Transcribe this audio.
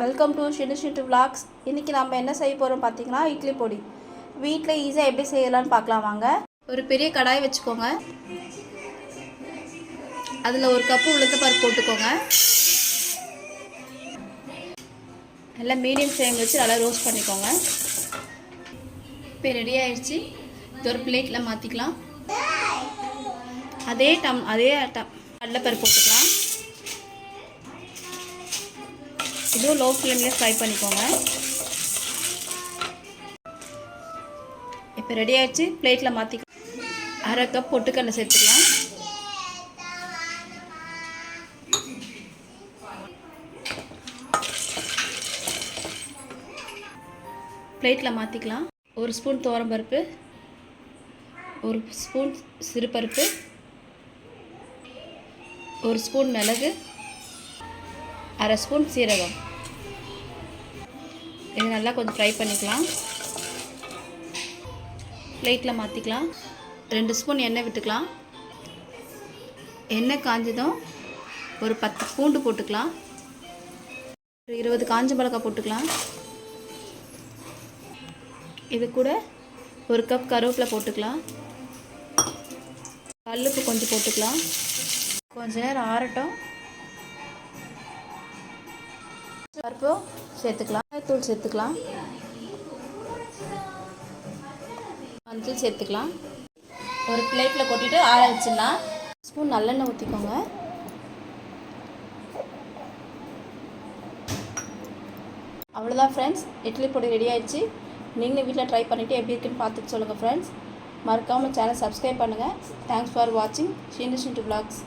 Welcome to ஷிண்டு vlogs. இன்றைக்கி நம்ம என்ன செய்ய போகிறோம் பார்த்தீங்கன்னா, இட்லி பொடி வீட்டில் ஈஸியாக எப்படி செய்யலான்னு பார்க்கலாம் வாங்க. ஒரு பெரிய கடாய் வச்சுக்கோங்க. அதில் ஒரு கப்பு உளுத்தப்பருப்பு போட்டுக்கோங்க. நல்லா மீடியம் ஃப்ளேம் வச்சு நல்லா ரோஸ்ட் பண்ணிக்கோங்க. இப்போ ரெடி ஆகிடுச்சு. இது ஒரு பிளேட்டில் மாற்றிக்கலாம். அதே கடலைப்பருப்பு போட்டுக்கலாம். இதுவும் லோ ஃப்ளேம்லேயே ஃப்ரை பண்ணிக்கோங்க. இப்போ ரெடி ஆகிடுச்சு. பிளேட்டில் மாற்றிக்கலாம். அரை கப் பொட்டுக்கடலை சேர்த்துக்கலாம். பிளேட்டில் மாற்றிக்கலாம். ஒரு ஸ்பூன் துவரம்பருப்பு, ஒரு ஸ்பூன் சிறுபருப்பு, ஒரு ஸ்பூன் மிளகு, அரை ஸ்பூன் சீரகம். இது நல்லா கொஞ்சம் ஃப்ரை பண்ணிக்கலாம். பிளேட்டில் மாற்றிக்கலாம். 2 ஸ்பூன் எண்ணெய் விட்டுக்கலாம். எண்ணெய் காஞ்சதும் ஒரு 10 பூண்டு போட்டுக்கலாம். ஒரு 20 காஞ்ச மிளகாய் போட்டுக்கலாம். இது கூட ஒரு கப் கருவேப்பிலை போட்டுக்கலாம். கல்லுப்பு கொஞ்சம் போட்டுக்கலாம். கொஞ்ச நேரம் ஆறட்டும். பருப்பு சேர்த்துக்கலாம். தூள் சேர்த்துக்கலாம். மஞ்சள் சேர்த்துக்கலாம். ஒரு பிளேட்டில் கொட்டிட்டு ஆற வச்சிடலாம். ஸ்பூன் நல்லெண்ணெய் ஊற்றிக்கோங்க. அவ்வளோதான் ஃப்ரெண்ட்ஸ், இட்லி பொடி ரெடி ஆயிடுச்சு. நீங்களும் வீட்டில் ட்ரை பண்ணிவிட்டு எப்படி இருக்குன்னு பார்த்துட்டு சொல்லுங்கள் ஃப்ரெண்ட்ஸ். மறக்காமல் சேனல் சப்ஸ்கிரைப் பண்ணுங்கள். தேங்க்ஸ் ஃபார் வாட்சிங் ஷிண்டு விளாக்ஸ்.